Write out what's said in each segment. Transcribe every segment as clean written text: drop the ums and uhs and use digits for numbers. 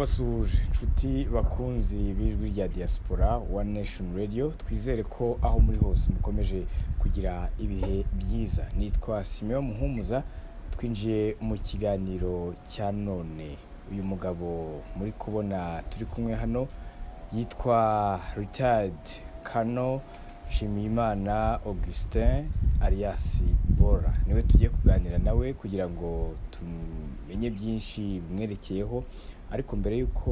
turabasuhuje inshuti bakunzi bijwi rya diaspora onenationradio twizere ko aho muri hose mukomeje kugira ibihe byiza. Nitwa Simeon Muhumuza, twinjiye mu kiganiro cya none. Uyu mugabo muri kubona turi kumwe hano yitwa retired Col Bora Augustin alias Bora. Niwe tugiye kuganira nawe kugira ngo tumenye byinshi bimwerekeyeho, ariko mbere yuko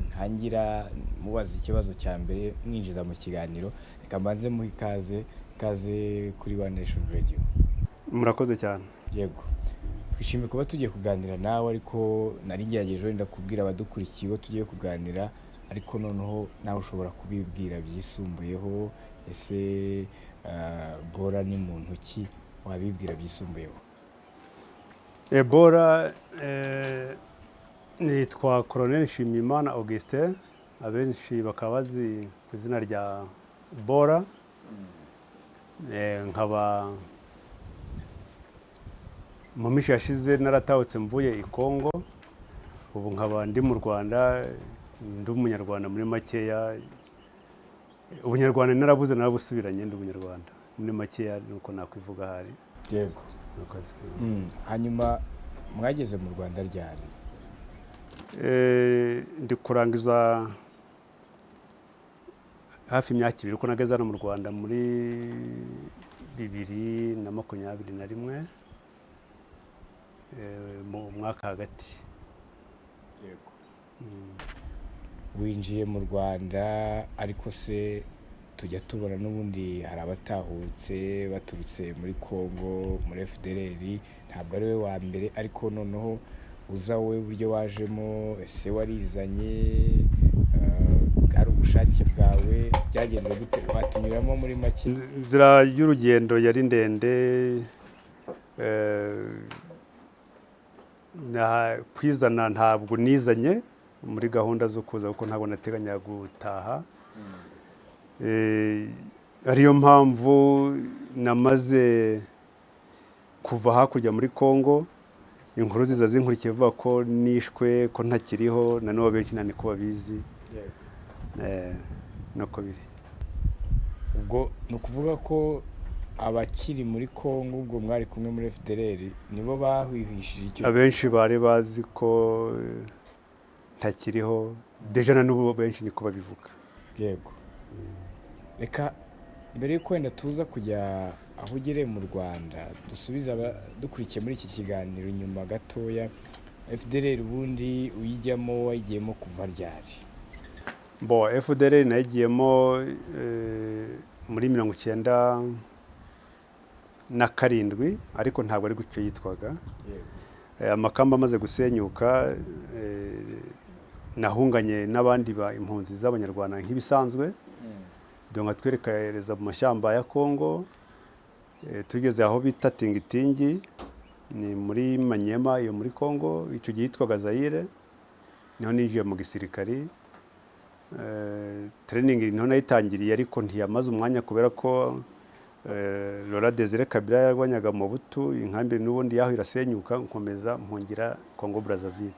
ntangira mubaza ikibazo cya mbere mwinjiza mu kiganiro, reka mbanze muhe ikaze kuri onenationradio. Murakoze cyane. Yego, twishimiye kuba tugiye kuganira nawe, ariko nari ngerageje wenda kubwira abadukurikiye tugiye kuganira, ariko noneho nawe ushobora kubibwira byisumbuyeho. Ese Bora ni muntu ki, wabibwira byisumbuyeho? Bora nitwa Col Augustin, abenshi bakaba bazi ku izina rya Bora. Nkaba mu minsi yashize naratahutse mvuye i Congo, ubu nkaba ndi mu Rwanda, ndi umunyarwanda muri makeya. Ubunyarwanda narabuze narabusubiranye, ndi umunyarwanda muri makeya, nuko nakwivuga hari. Yego. Hanyuma mwageze mu Rwanda ryari? Ndi kurangiza hafi imyaka 2 uko nageze hano mu Rwanda muri 2021 mu mwaka hagati. Yego. Winjiye mu Rwanda, ariko se tujya tubona n'ubundi hari abatahutse baturutse muri Congo muri FDLR, ntabwo ari we wa mbere, ariko noneho uza wowe uburyo wajemo, ese warizanye, bwari ubushake bwawe, byagenze gute? Watunyuramo muri make? Inzira y'urugendo yari ndende, kwizana ntabwo nizanye muri gahunda zo kuza, kuko ntabwo nateganya gutaha. Ariyo mpamvu namaze kuva hakurya muri Congo, inkuru ziza zinkurikiye vuga ko nishwe, ko ntakiriho, na n'ubu benshi nani ko babizi. Nuko biri. Ubwo ni ukuvuga ko abakiri muri Congo, ubwo mwari kumwe muri FDLR, nibo bahwihishije icyo? Abenshi bari bazi ko ntakiriho, deja na n'ubu benshi niko babivuga. Yego. Reka mbere yuko wenda tuza kujya aho ugereye mu Rwanda, dusubiza dukurikiye muri iki kiganiro inyuma gatoya. FDLR ubundi uyijyamo wayigiyemo kuva ryari? FDLR nayigiyemo muri 1997, ariko ntabwo ari gutyo yitwaga. Amakamba amaze gusenyuka, nahunganye n'abandi ba impunzi z'abanyarwanda nk'ibisanzwe, donga twerekereza mu mashyamba ya Congo. Tugeze aho bita Tingitingi, ni muri Manyema yo muri Congo, icyo gihe yitwaga Zaire. Niho ninjiye mu gisirikari. Training niho nayitangiriye, ariko ntiyamaze umwanya kubera ko Laurent Kabila yarwanyaga mu butu, inkambi n'ubundi yaho irasenyuka, nkomeza mpungira Congo Brazzaville.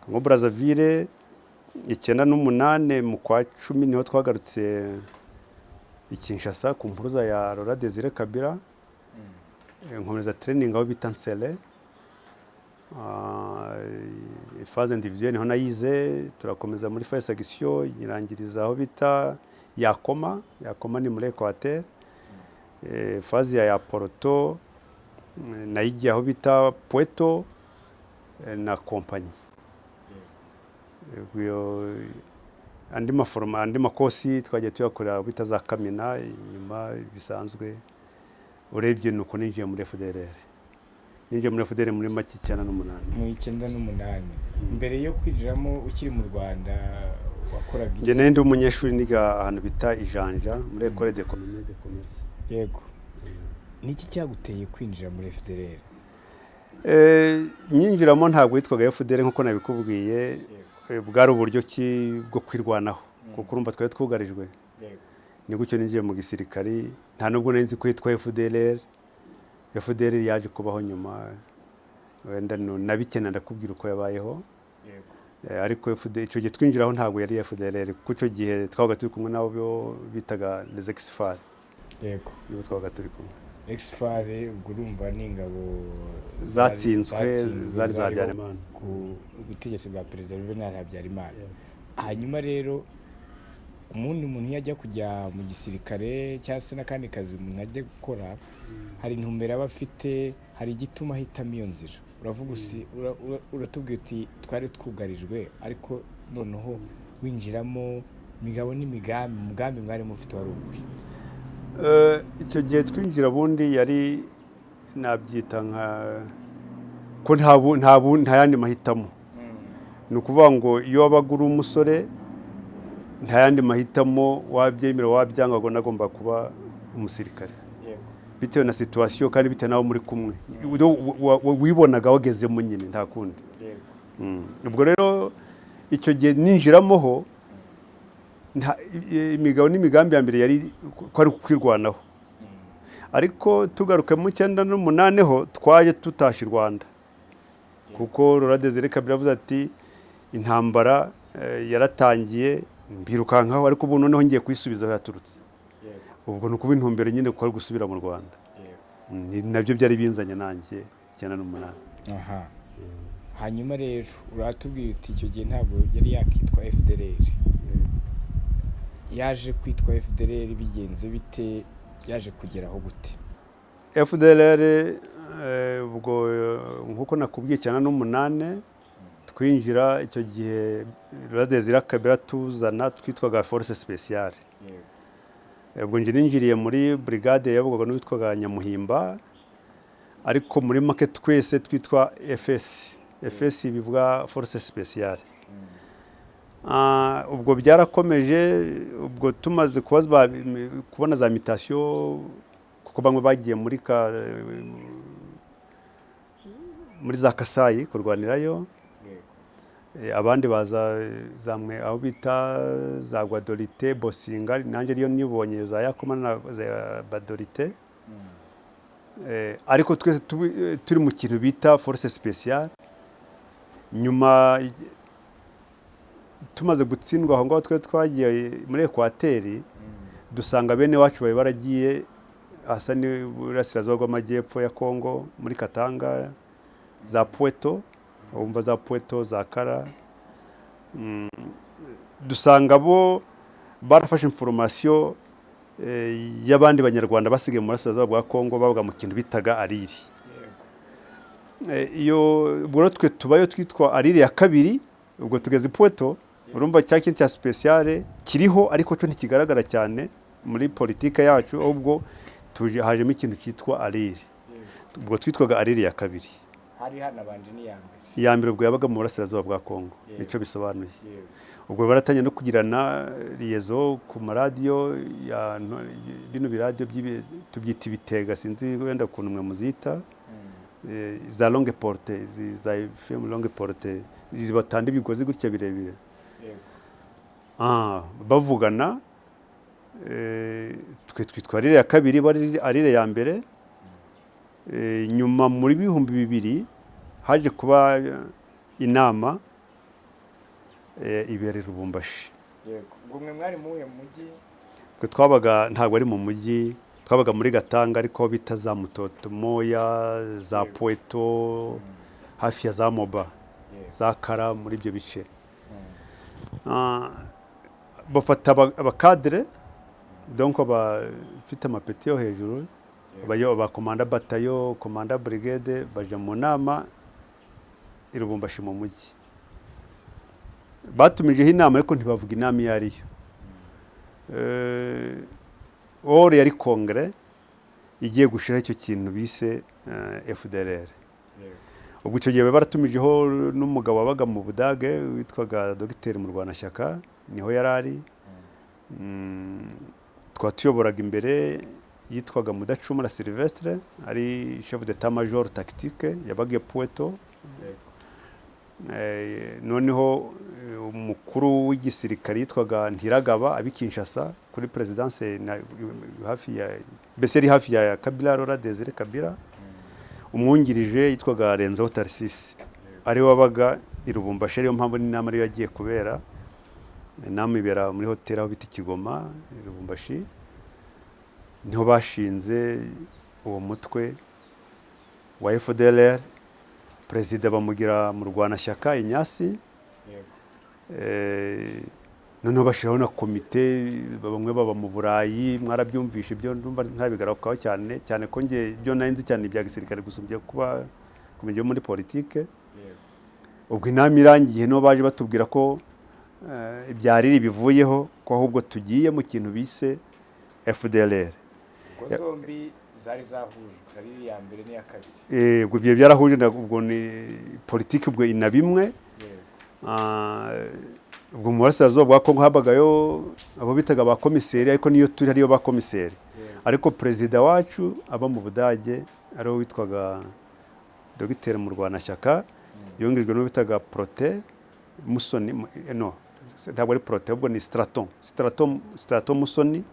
Congo Brazzaville 1998 mu kwa 10 niho twagarutse i Kinshasa ku mpuruza ya Laurent Kabila. Nkomeza training aho bita Nsele. Phase individuelle niho nayize, turakomeza muri phase section, irangiriza aho bita Yakoma ni muri Equateur. Phase ya Porto nayigiye aho bita Puerto na compagnie. Andi makosi twagiye tuyakorera bita za Kamena, nyuma bisanzwe. Urebye nuko ninjiye muri FDLR. Ninjiye muri FDLR muri make 98. Mu 98. Mbere yo kwinjiramo ukiri mu Rwanda wakoraga iki? Nje nende umunyeshuri niga ahantu bita Ijanja muri École d'Économie de Commerce. Yego. Niki cyaguteye kwinjira muri FDLR? Nyinjiramo ntabwo yitwaga FDLR nkuko nabikubwiye, bwari uburyo ki bwo kwirwanaho, kuko urumva twari twugarijwe. Ni gutyo ninjiye mu gisirikari, nta nubwo nenzi ko yitwa FDLR. FDLR yaje kubaho nyuma, wenda nabikena ndakubwira uko yabayeho. ariko icyo gihe twinjiraho ntabwo yari FDLR kuko icyo gihe twabaga turi kumwe nabo bitaga les exfar. Yego. Nibo twabaga turi kumwe. Exfar ubwo urumva ni ingabo zatsinzwe zari za Habyarimana ku butegetsi bwa Perezida Juvenal Habyarimana. Hanyuma rero umuntu yajya kujya mu gisirikare cyangwa se n'akandi kazi umuntu ajya gukora, hari intumbero aba afite, hari igituma ahitamo iyo nzira. Uravuga uratubwira uti twari twugarijwe ariko noneho winjiramo imigabo n'imigambi, umugambi mwari mufite wari uwuhe? Icyo gihe twinjira bundi yari nabyita nka ko nta yandi mahitamo. Ni ukuvuga ngo iyo wabaga uri umusore nta yandi mahitamo, wabyemera wabyanga ngo nagomba kuba umusirikare bitewe na situation kandi bitewe naho muri kumwe wibonaga wagezemo nyine nta kundi. Ubwo rero icyo gihe ninjiramoho imigabo n'imigambi ya mbere yari ko ari kwirwanaho, ariko tugaruke mu 1998 ho twaje tutasha Rwanda kuko Rwanda Kabila avuze ati intambara yaratangiye mbirukankaho, ariko ubu noneho ngiye kwisubiza aho yaturutse. Ubwo ni ukuba intumbero nyine ko ari gusubira mu Rwanda. Nabyo byari binzanye nanjye 1998. Aha. Hanyuma rero uratubwiye uti icyo gihe ntabwo yari yakitwa FDLR. Yaje kwitwa FDLR bigenze bite, yaje kugeraho gute? FDLR ubwo nkuko nakubwiye 1998 twinjira icyo gihe Rwanda Kabila tuzana twitwaga force speciale. Ubwo nje ninjiriye muri brigade yavugaga n'uwitwaga Nyamuhimba, ariko muri make twese twitwa FS bivuga force speciale. Ubwo byarakomeje, ubwo tumaze kubona za mutation kuko bamwe bagiye muri za Kasayi kurwanirayo, abandi baza zamwe aho bita za Guadolite, Bosinga, nanjye riyo nibonye za Yakoma na za Badolite. Ariko twese turi mu kintu bita force speciale. Nyuma tumaze gutsindwa aho ngaho twagiye muri Ekwateri, dusanga bene wacu baye baragiye asa ni burasirazuba rw'amajyepfo ya Congo, muri Katanga, za Pweto, umva za Pweto, za Kara. Dusanga bo barafashe information y'abandi banyarwanda basigaye mu burasirazuba bwa Congo bavuga mu kintu bitaga Ariri. Iyo ubwo twe tubayo twitwa Ariri ya kabiri, ubwo tugeze Pweto, urumva cya kintu cya speciale kiriho ariko cyo ntikigaragara cyane muri politika yacu, ubwo hajemo ikintu cyitwa Ariri. Ubwo twitwaga Ariri ya kabiri. Hari hanabanje ni ya mbere ubwo yabaga mu burasirazuba bwa Congo, nico bisobanuye. Ubwo baratanye no kugirana liaison ku maradiyo ya bino biradio tubyita ibitega, sinzi wenda kuntu mwe muzita, za longue portée, za FM longue portée, zibatanda ibigozi gutya birebire. Bavugana twitwa Arire ya kabiri, bari Arire ya mbere. Nyuma muri 2000 haje kuba inama ibere Lubumbashi. Ubwo mwe mwari muhe mujyi? Twe twabaga ntabwo ari mu mujyi, twabaga muri Gatanga ariko bita za Mutoto Moya, za Pweto, hafi ya za Moba, za Kara, muri ibyo bice. Bafata abakadre donc abafite amapeti yo hejuru, ba komanda batayo, komanda brigade, baje mu nama i Lubumbashi mu mujyi. Batumijeho inama ariko ntibavuga inama iyo ariyo. Ore yari kongre igiye gushira icyo kintu bise FDLR. Ubwo icyo gihe baratumijeho n'umugabo wabaga mu Budage witwaga Dr. Murwanashyaka, niho yarari. Twatuyoboraga imbere yitwaga Mudacumura Sylvestre, ari chef d'état major tactique yabagiye Pweto. Noneho umukuru w'igisirikare yitwaga Ntiragaba abikinshasa kuri presidence hafi ya beseri hafi ya Kabila, Rwanda Kabila. Umwungirije yitwaga Renzo Tarsisi, ari wabaga i Lubumbashi, ariyo mpamvu n'inama ariyo yagiye kubera. Inama ibera muri hoteli aho bita Kigoma i Lubumbashi, niho bashinze uwo mutwe wa FDLR. Perezida bamugira mu Rwanashyaka Inyasi, noneho bashyiraho na komite, bamwe baba mu Burayi, mwarabyumvishe ibyo ndumva ntabigarukaho cyane cyane ko nge ibyo narinzi cyane ibya gisirikare gusumbya kuba kumenya muri politike. Ubwo inama irangiye no baje batubwira ko ibyariri bivuyeho ko ahubwo tugiye mu kintu bise FDLR. Ubwo zombi zari zahujwe, ari ya mbere n'iya kabiri. Ubwo byo byarahuje, ubwo ni politike ubwo ina bimwe. Ubwo mu burasirazuba bwa Congo habagayo abo bitaga ba komiseri, ariko niyo turi hariyo ba komiseri. Ariko perezida wacu aba mu Budage ariwe witwaga Dogiteri mu Rwanashyaka, yongerejwe no bitaga Prote Musoni, no ntabwo ari Prote, ahubwo ni Straton Musoni.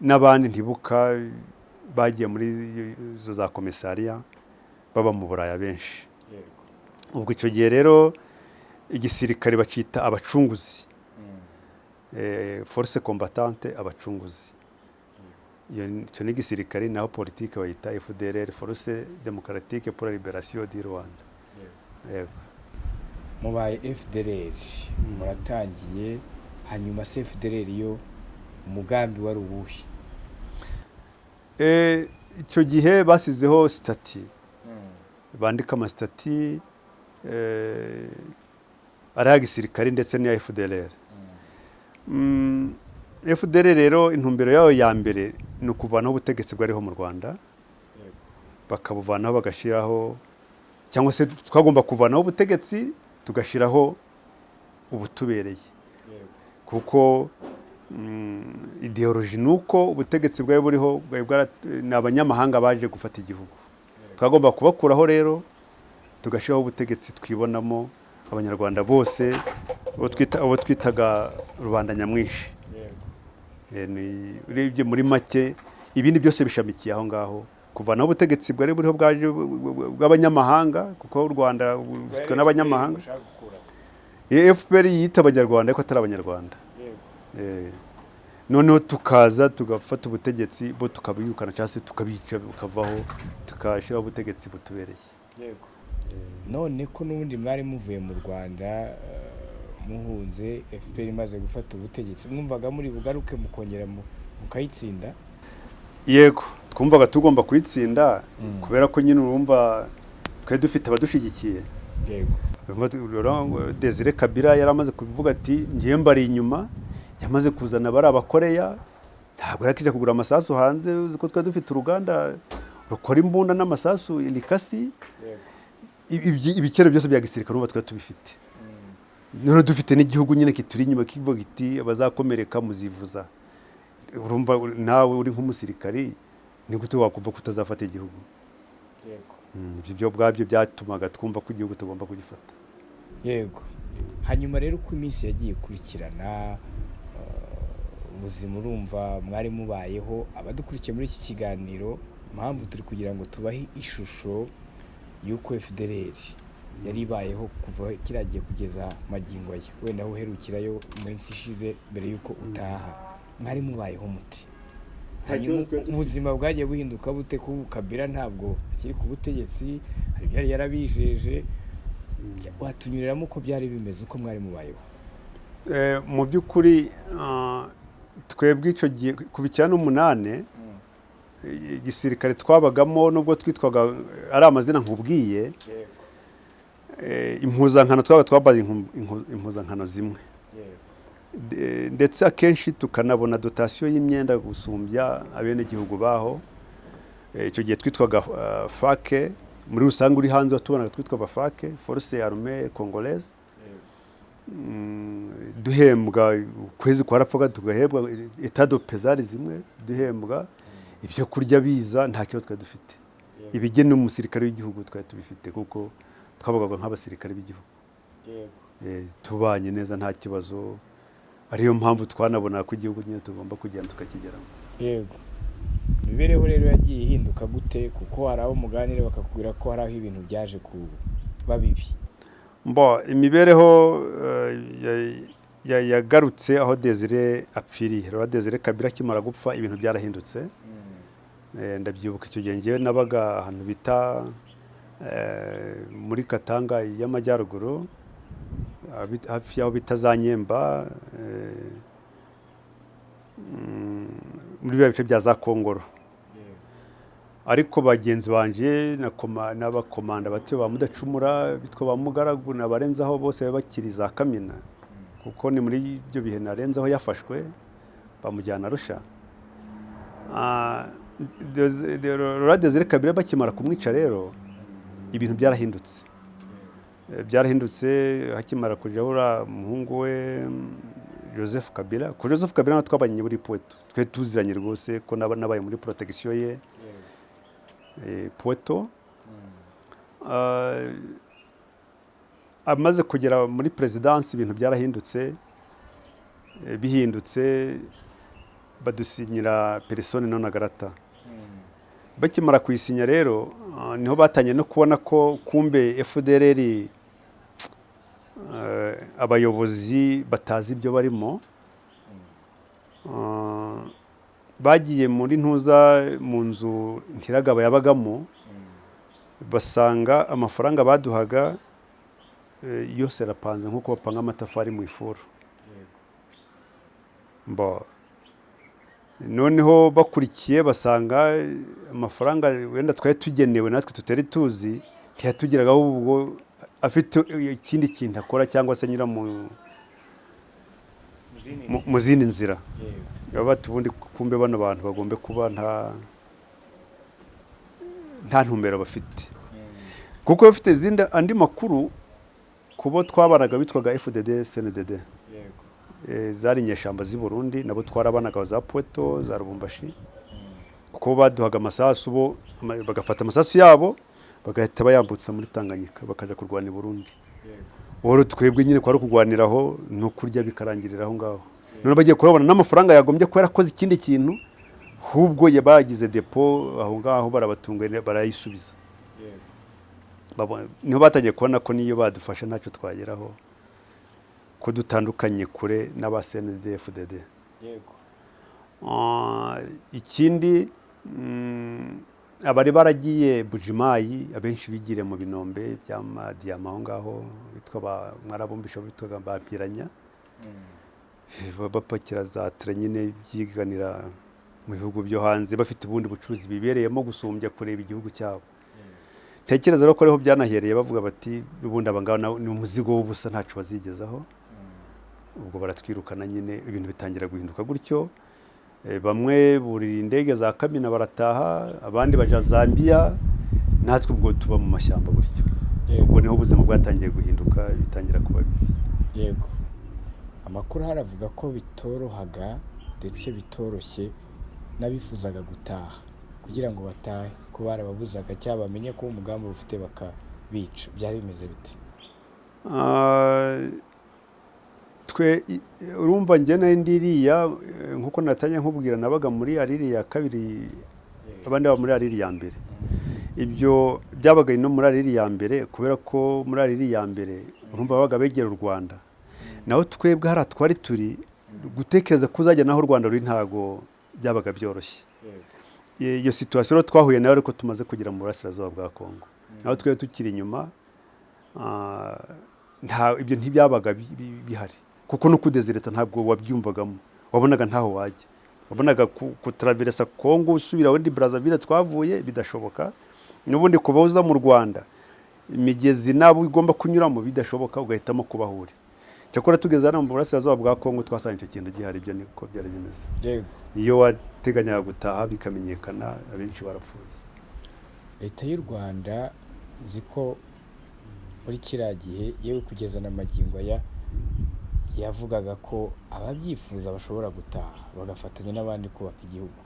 N'abandi ntibuka bagiye muri zo za komisariya baba mu Buraya benshi. Ubwo icyo gihe rero igisirikare bacita abacunguzi, force combattante, abacunguzi. Icyo ni igisirikare, naho politike bayita FDLR, Force Démocratique pour la Libération du Rwanda. Mubaye FDLR muratangiye, hanyuma se FDLR yo umugambi wari uwuhe? Icyo gihe basizeho stati, bandika amastati ari ya gisirikare ndetse n'iya FDLR. FDLR rero intumbero yayo ya mbere ni ukuvanaho ubutegetsi bwariho mu Rwanda, bakabuvanaho bagashyiraho, cyangwa se twagomba kuvanaho ubutegetsi tugashyiraho ubutubereye, kuko ideoloji nuko ubutegetsi bwari buriho ni abanyamahanga baje gufata igihugu. Twagomba kubakuraho rero tugashyiraho ubutegetsi twibonamo abanyarwanda bose, abo twitaga rubanda nyamwinshi. Urebye muri make ibindi byose bishamikiye aho ngaho, kuvanaho ubutegetsi bwari buriho bw'abanyamahanga, kuko u Rwanda rufitwe n'abanyamahanga. FPR yita abanyarwanda ariko atari abanyarwanda. Noneho tukaza tugafata ubutegetsi bo tukabirukana cyangwa se tukabica bukavaho, tukashyiraho ubutegetsi butubereye. None ko n'ubundi mwari muvuye mu Rwanda muhunze FPR imaze gufata ubutegetsi, mwumvaga muri bugaruke mukongera mukayitsinda? Yego, twumvaga tugomba kuyitsinda, kubera ko nyine urumva twari dufite abadushigikiye. Desire Kabila yari amaze kuvuga ati ngiye mbari inyuma, yamaze kuzana bari abakoreya, ntabwo yakije kugura amasasu hanze, uzi ko twari dufite uruganda rukora imbunda n'amasasu ilikasi. Ibikero byose bya gisirikare urumva twari tubifite. None dufite n'igihugu nyine kituri inyuma kivuga iti abazakomereka muzivuza. Urumva nawe uri nk'umusirikari ni gute wakumva kutazafata igihugu? Ibyo bwabyo byatumaga twumva ko igihugu tugomba kugifata. Yego. Hanyuma rero uko iminsi yagiye ikurikirana, ubuzima urumva mwari mubayeho, abadukurikiye muri iki kiganiro, impamvu turi kugira ngo tubahe ishusho y'uko FDLR yari ibayeho kuva kiragiye kugeza magingo aya, wenda aho uherukirayo iminsi ishize mbere y'uko utaha, mwari mubayeho muti? Ubuzima bwagiye buhinduka bute? Ko Kabila ntabwo akiri ku butegetsi, hari byari yarabijeje, watunyuriramo uko byari bimeze, uko mwari mubayeho? Mu by'ukuri twebwe icyo gihe kuva 1998 igisirikare twabagamo, nubwo twitwaga ari amazina nkubwiye, impuzankano twabaye impuzankano zimwe, ndetse akenshi tukanabona dotation y'imyenda gusumbya abenegihugu baho. Icyo gihe twitwaga FACE, muri rusange uri hanze watubonaga twitwaga FACE, Force Armée Congolaise. Duhembwa kwezi kwarapfaga tugahebwa etat de pesari zimwe, duhembwa ibyo kurya biza, nta kibazo twari dufite. Ibigene umusirikare w'igihugu twari tubifite, kuko twabagaga nk'abasirikare b'igihugu. Tubanye neza nta kibazo, ariyo mpamvu twanabona ko igihugu nyine tugomba kugenda tukakigeramo. Yego. imibereho rero yagiye ihinduka gute kuko hari abo muganire bakakubwira ko hari aho ibintu byaje kuba bibi? Imibereho yagarutse aho Desire apfiriye. Rero Desire Kabila akimara gupfa ibintu byarahindutse. Ndabyibuka icyo gihe ngewe nabaga ahantu bita muri Katanga y'Amajyaruguru, hafi yaho bita za Nyemba, muri bice bya za Congo. Ariko bagenzi banje n'abakomanda bato ba Mudacumura bitwa ba Mugaragu n'abarenzaho bose bakiri za Kamina, kuko ni muri ibyo bihe narenzaho yafashwe bamujyana Arusha. Desire Kabila bakimara kumwica rero ibintu byarahindutse. Hakimara kujya umuhungu we Joseph Kabila. Ko Joseph Kabila twabanye muri Poeto, twe tuziranye rwose ko nabaye muri protection ye Poeto. Amaze kugera muri presidence ibintu byarahindutse, bihindutse badusinyira persone non grata. Bakimara kuyisinya rero niho batanye no kubona ko kumbe FDLR abayobozi batazi ibyo barimo. Bagiye muri ntuza mu nzu Ntiragaba yabagamo, basanga amafaranga baduhaga yose arapanze nkuko bapanga amatafari mu ifuru. Noneho bakurikiye basanga amafaranga wenda twari tugenewe natwe tutari tuzi ntiyatugeraga, ubwo afite ikindi kintu akora cyangwa se nyura mu zindi nzira. Bati ubundi kumbe bano bantu bagombe kuba nta ntumbero bafite, kuko bafite andi makuru kubo twabanaga bitwaga FDD CNDD. Zari inyeshamba z'i Burundi, nabo twarabanaga za Poeto za Rubumbashi, kuko baduhaga amasasu, bo bagafata amasasu yabo bagahita bayambutsa muri Tanganyika bakaja kurwana i Burundi. Oro twebwe nyine kwari kugwaniraho no kurya bikarangirira aho ngaho. None bagiye kurabona n'amafaranga yagombye ko yarakoze ikindi kintu, hubwo yabagize depo aho ngaho barabatunga barayisubiza. Niho batangiye kubona ko niyo badufasha ntacyo twageraho, ko dutandukanye kure n'aba CNDD FDD. Ikindi abari baragiye Bujimayi abenshi bigire mu binombe by'amadiyama aho ngaho bitwa mwarabumbisha bitwa bapiranya, bapakira za train nyine byiganira mu bihugu byo hanze, bafite ubundi bucuruzi bibereyemo gusumbya kureba igihugu cyabo. Tekereza rero ko reho byanahereye bavuga bati ubundi abangaba ni umuzigo w'ubusa ntacu bazigezaho. Ubwo baratwirukana nyine ibintu bitangira guhinduka gutyo. Bamwe burira indege za Kamina barataha, abandi baja Zambia, natwe ubwo tuba mu mashyamba gutyo. Ubwo niho ubuzima bwatangiye guhinduka, bitangira kuba bibi. Yego. Amakuru haravuga ko bitorohaga ndetse bitoroshye nabifuzaga gutaha kugira ngo batahe, ko barababuzaga cyangwa bamenye ko umugambi ufite bakabica. Byari bimeze bite? Urumva njye na ndiriya nkuko natanye nkubwira nabaga muri ariri ya kabiri, abandi ba muri ariri ya mbere. Ibyo byabaga no muri ariri ya mbere, kubera ko muri ariri ya mbere urumva babaga begera u Rwanda, naho twebwe hari twari turi gutekereza ko uzajya naho u Rwanda ruri ntago byabaga byoroshye. Iyo situation twahuye nayo ariko tumaze kugira mu burasirazuba bwa Congo, naho twebwe tukiri inyuma, ibyo ntibyabaga bihari, kuko no kudeze Leta ntabwo wabyumvagamo, wabonaga ntaho wajya, wabonaga kutraversa Congo usubira wendi Brazzaville twavuye bidashoboka, n'ubundi kuva uza mu Rwanda imigezi nabo igomba kunyuramo bidashoboka, ugahitamo kubahuri. Cyakora tugeze hano mu burasirazuba bwa Congo twasanze icyo kintu gihari, ibyo niko byari bimeze. Iyo wateganya gutaha bikamenyekana abenshi barapfuye. Leta y'u Rwanda ziko muri kiriya gihe yewe kugeza na magingo yavugaga ko ababyifuza bashobora gutaha bagafatanya n'abandi kubaka igihugu.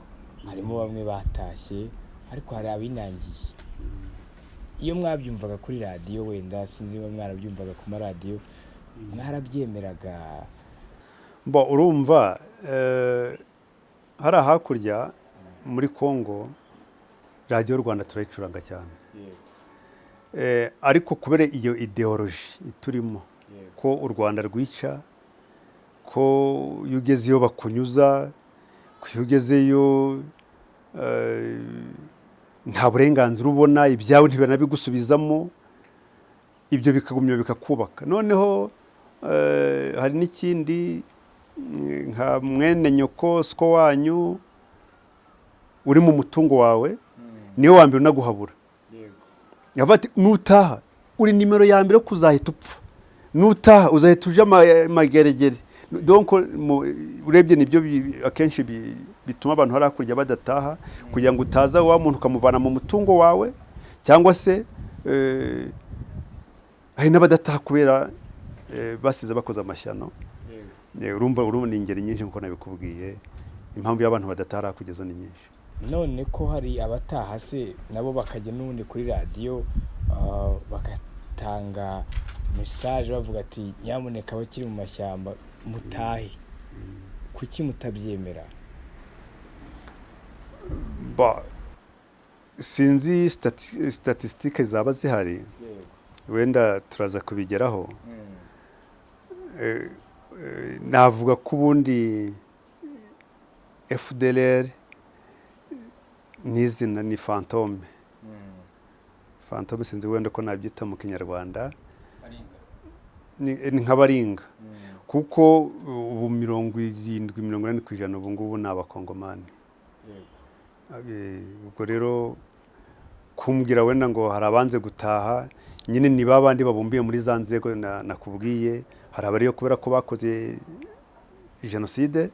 Harimo bamwe batashye ariko hari abinangiye. Iyo mwabyumvaga kuri radio, wenda sinzi niba mwarabyumvaga ku maradiyo, mwarabyemeraga? Urumva hari hakurya muri Congo radiyo Rwanda turayicuranga cyane, ariko kubera iyo ideoloji iturimo ko u Rwanda rwica, ko iyo ugezeyo bakunyuza, ko iyo ugezeyo nta burenganzira ubona, ibyawe ntibanabigusubizamo, ibyo bikagumya bikakubaka. Noneho hari n'ikindi nka mwene nyoko siko wanyu uri mu mutungo wawe niyo wa mbere unaguhabura. Yavuga ati nutaha uri nimero ya mbere kuzahita upfa, nutaha uzahita uje amageregere. Donc urebye nibyo akenshi bituma abantu hari hakurya badataha, kugira ngo utaza wa muntu ukamuvana mu mutungo wawe, cyangwa se hari n'abadataha kubera basize bakoze amashyano. Urumva ni ingeri nyinshi nkuko nabikubwiye, impamvu y'abantu badataha kugeza ni nyinshi. None ko hari abataha se nabo bakajya n'ubundi kuri radiyo bagatanga message bavuga ati nyamuneka abakiri mu mashyamba mutahe, kuki mutabyemera? Sinzi statistique zaba zihari, wenda turaza kubigeraho. Navuga ko ubundi FDLR n'izina ni fantome. Fantome sinzi wenda ko nabyita mu Kinyarwanda, ni nk'abaringa, kuko ubu 70-80% ubu ngubu ni abakongomani. Ubwo rero kumbwira wenda ngo hari abanze gutaha, nyine ni babandi babumbiye muri za nzego nakubwiye. Hari abariyo kubera ko bakoze jenoside,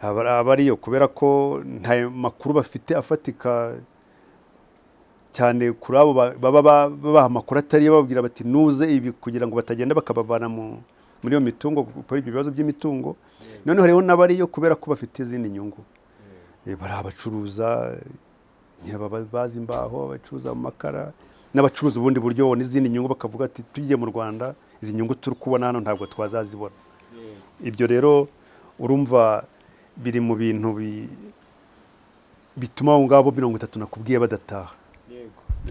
abariyo kubera ko nta makuru bafite afatika cyane kuri abo baba amakuru atari bababwira bati nuze ibi, kugira ngo batagenda bakabavana muri iyo mitungo kuri ibyo bibazo by'imitungo. None hariho n'abariyo kubera ko bafite izindi nyungu, bari abacuruza bazi imbaho, abacuruza mu makara, n'abacuruza ubundi buryo n'izindi nyungu, bakavuga ati tugiye mu Rwanda izi nyungu turi kubona hano ntabwo twazazibona. Ibyo rero urumva biri mu bintu bituma abo ngabo 30 nakubwiye badataha.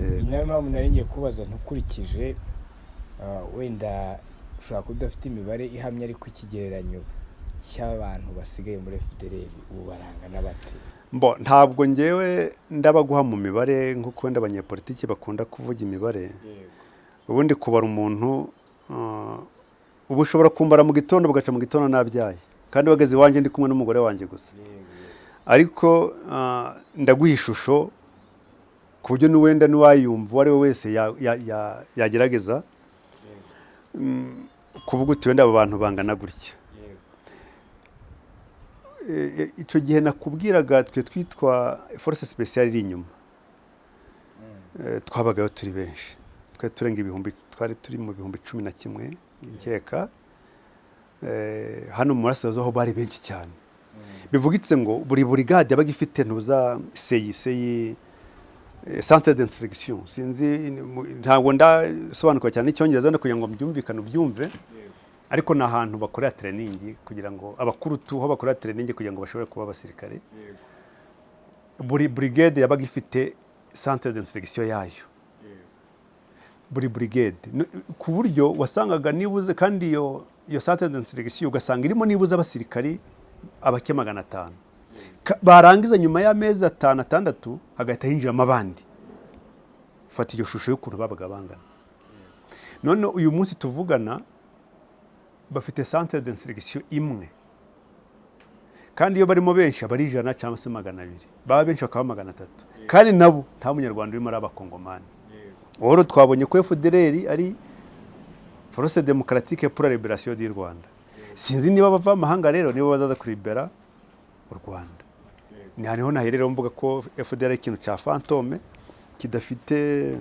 Niyo mpamvu nari ngiye kubaza, ntukurikije wenda ushobora kudafite imibare ihamye, ariko ikigereranyo cy'abantu basigaye muri FDLR ubu barangana bate? Ntabwo ngewe ndabaguha mu mibare nk'uko wenda abanyepolitiki bakunda kuvuga imibare. Ubundi kubara umuntu ubu ushobora kumbara mu gitondo bugaca mu gitondo nabyaye, kandi wageze iwanjye ndi kumwe n'umugore wanjye gusa. Ariko ndaguha ishusho ku buryo n'uwenda n'uwayumva uwo ari we wese yagerageza kuvuga uti wenda aba bantu bangana gutya. Icyo gihe nakubwiraga twe twitwa force spéciale iri inyuma, twabagayo turi benshi, twari turenga ibihumbi, twari turi mu bihumbi 11 nkeka. Hano mu Burasirazuba bari benshi cyane, bivugitse ngo buri brigade yabaga ifite ntuza seyi centre d'instruction. Sinzi, ntabwo ndasobanukwa cyane icyongereza kugira ngo mbyumvikane ubyumve, ariko na ahantu bakorera training kugira ngo abakuru tuho bakorera training kugira ngo bashobore kuba abasirikare. Buri brigade yabaga ifite centre d'instruction yayo, buri brigade, ku buryo wasangaga nibuze, kandi iyo centre d'instruction ugasanga irimo nibuze abasirikari abake 500. Barangiza nyuma y'amezi 5-6 hagahita hinjiramo abandi. Fata iyo shusho y'ukuntu babaga bangana. None uyu munsi tuvugana bafite centre d'instruction imwe, kandi iyo barimo benshi abari 100 cyangwa se 200, baba benshi bakaba 300, kandi nabo nta munyarwanda urimo ari abakongomani. Oro twabonye ko FDLR ari Force Démocratique pour la Libération du Rwanda. Sinzi niba bava amahanga rero nibo bazaza kuribera u Rwanda. Ni haniho naherero mvuga ko FDLR ikintu cya fantome kidafite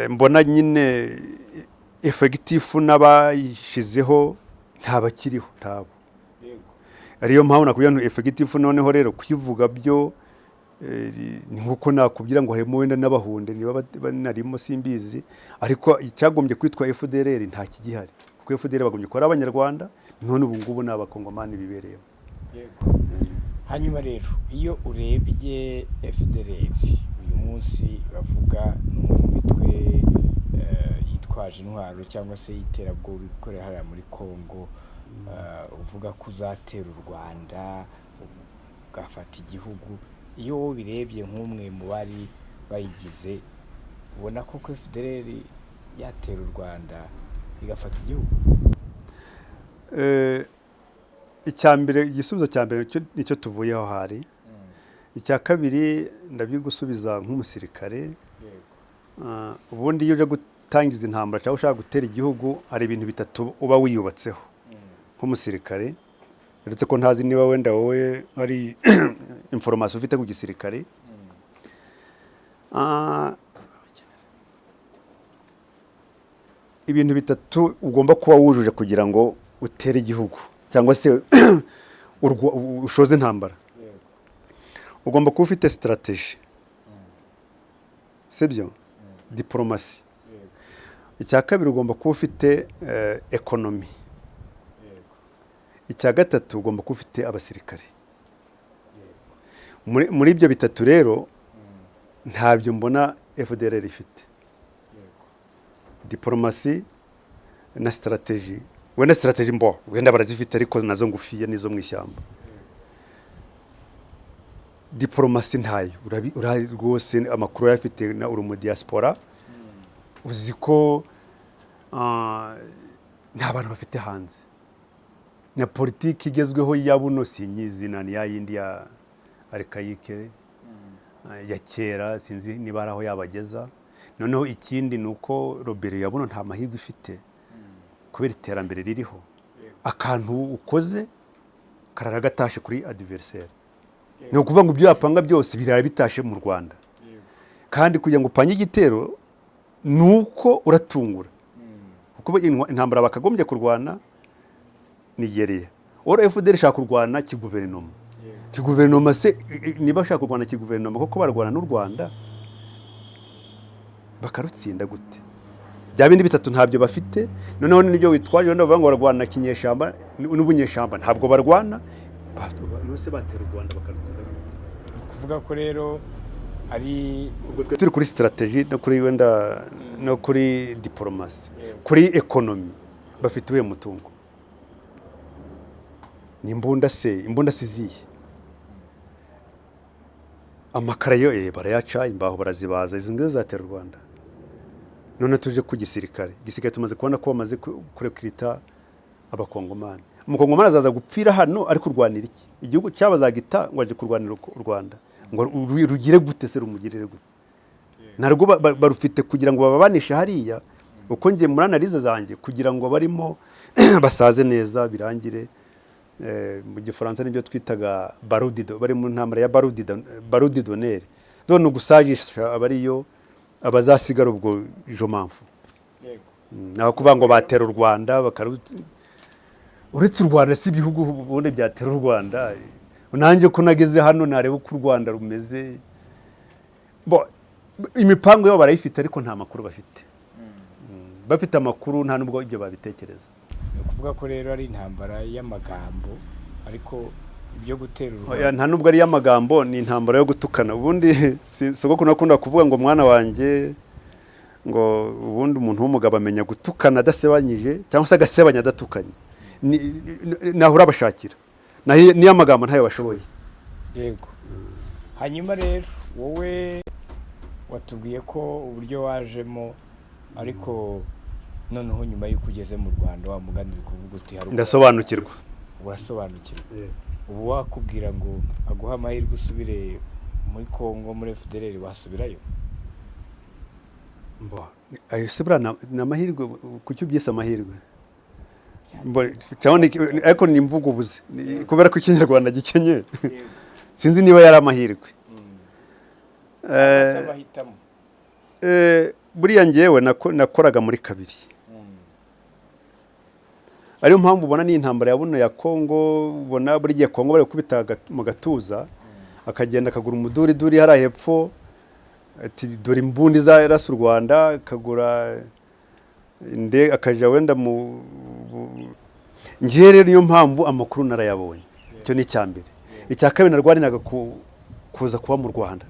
mbona nyine effective n'abayishizeho ntabakiriho ntabo. Ariyo mpamvu nakubwira ngo effective noneho rero kuyivuga byo ni nkuko nakubwira ngo harimo wenda n'abahunde niba narimo simbizi, ariko icyagombye kwitwa FDLR nta kigihari, kuko FDLR bagombye ko ari abanyarwanda, none ubu ngubu n'abakongomani bibereyeho. hanyuma rero iyo urebye FDLR uyu munsi bavuga mu mitwe yitwaje intwaro cyangwa se y'iterabwoba ikorera hariya muri Congo, uvuga ko uzatera u Rwanda ugafata igihugu, iyo wowe birebye nk'umwe mu bari bayigize ubona ko FDLR yatera u Rwanda igafata igihugu? Icyambere, igisubizo cyambere nicyo tuvuyeho hari. Icya kabiri ndabigusubiza nk'umusirikare. Ubundi iyo uje gutangiza intambara cyangwa ushaka gutera igihugu hari ibintu bitatu uba wiyubatseho nk'umusirikare, uretse ko ntazi niba wenda wowe ari information ufite ku gisirikare. Ibintu bitatu ugomba kuba wujuje kugira ngo utere igihugu cyangwa se ushoze intambara. Ugomba kuba ufite strategy, sibyo, diplomasi. Icya kabiri ugomba kuba ufite economy. Icya gatatu ugomba kuba ufite abasirikare. Muri ibyo bitatu rero ntabyo mbona FDLR ifite. Diplomasi na strategy. Wenda strategy wenda barazifite ariko nazo ngufiye nizo mu ishyamba. Diplomasi ntayo, urazi rwose amakuru yafite na uri mu diaspora, uzi ko nta bantu bafite hanze. Na politiki igezweho ya buno sinyizina ni ya yindi ya arikayike ya kera, sinzi niba araho yabageza. Noneho ikindi nuko Robert yabuno nta mahirwe ifite kubera iterambere ririho. Akantu ukoze karara gatashe kuri adversaire. Ni ukuvuga ngo ibyo yapanga byose birara bitashe mu Rwanda. Kandi kugira ngo upanye igitero nuko uratungura. Kuko intambara bakagombye kurwana Nigeria. Ora FDLR shaka kurwana kiguverinoma. Kiguverinoma se niba shaka kurwana kiguverinoma koko barwana n'u Rwanda bakarutsinda gute? Bya bindi bitatu ntabyo bafite. Noneho nibyo witwaje wenda bavuga ngo barwana kinyeshamba n'ubunyeshamba ntabwo barwana. Bose batera u Rwanda bakarutsinda. Kuvuga ko rero ari ubwo turi kuri strategy no kuri wenda no kuri diplomasi, kuri economy bafite uwe mutungo. Ni imbunda se ziye. Amakara yo barayaca, imbaho barazibaza, izo ngizo zatera u Rwanda. None tuje ku gisirikare. Gisirikare tumaze kubona ko bamaze kurekrita abakongomani. Umukongomani azaza gupfira hano ari kurwanira iki? Igihugu cyabazagita ngo aje kurwanira u Rwanda. Ngo rugire gute se rumugirire gute? Narwo barufite kugira ngo bababanishe hariya. Uko ngiye muri analize zanjye kugira ngo barimo basaze neza birangire. Mu Gifaransa nibyo twitaga barudido, bari mu ntambara ya barudidonere. None ugusajisha abariyo abazasigara ubwo ijo mpamvu. Naho kuvuga ngo batera u Rwanda uretse u Rwanda si ibihugu ubundi byatera u Rwanda. Nanjye ko nageze hano nareba uko u Rwanda rumeze. Imipango yo barayifite ariko nta makuru bafite. Bafite amakuru nta nubwo ibyo babitekereza. Kuvuga ko rero ari intambara y'amagambo ariko ibyo gutera u Rwanda nta nubwo ari y'amagambo, ni intambara yo gutukana. Ubundi sogoko nakunda kuvuga ngo mwana wanjye ngo ubundi umuntu w'umugabo amenya gutukana adasebanyije cyangwa se agasebanya adatukanye. Naho urabashakira niyo amagambo ntayo bashoboye. Yego. Hanyuma rero wowe watubwiye ko uburyo wajemo ariko noneho nyuma y'uko ugeze mu Rwanda wa mugani kuvuga uti hari ndasobanukirwa. Urasobanukirwa. Ubu wakubwira ngo aguha amahirwe usubire muri Congo muri FDLR wasubirayo? Ayo se bra na mahirwe kucyo byise amahirwe. Cyane ariko ni imvugo ubuze kubera ko ikinyarwanda gikenye. Sinzi niba yari amahirwe. Buriya ngewe nakoraga muri kabiri. Ariyo mpamvu ubona ni intambara yabuno ya Congo, ubona buri gihe Congo bari kubita mu gatuza akagenda akagura umuduri hari hepfo ati dore imbundi za rasu Rwanda, akagura akaja wenda mu ngiye rero niyo mpamvu amakuru narayabonye. Cyo ni cyambere. icya kabiri narwaniraga kuza kuba mu Rwanda,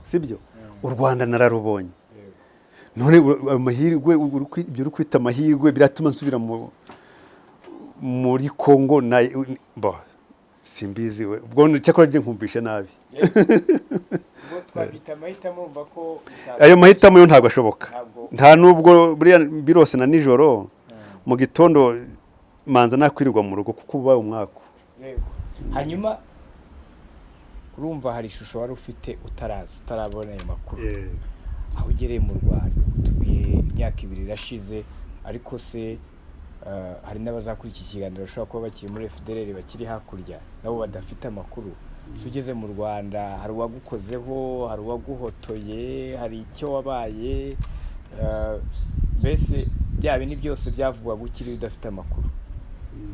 sibyo? U Rwanda nararubonye, none amahirwe ibyo uri kwita amahirwe biratuma nsubira muri Congo simbizi we ubwo cyakora nje nkumvisha nabi. Ayo mahitamo yo ntabwo ashoboka, nta nubwo buriya birose na nijoro mu gitondo manza nakwirirwa mu rugo kuko ubaye umwaka. Hanyuma urumva hari ishusho wari ufite utarabona ayo makuru, aho ugereye mu Rwanda tubwiye imyaka 2 irashize, ariko se hari n'abazakuri iki kiganiro bashobora kuba bakiri muri FDLR bakiri hakurya nabo badafite amakuru. So ugeze mu Rwanda hari uwagukozeho, hari uwaguhotoye, hari icyo wabaye, mbese bya bintu byose byavugwa gukiri udafite amakuru.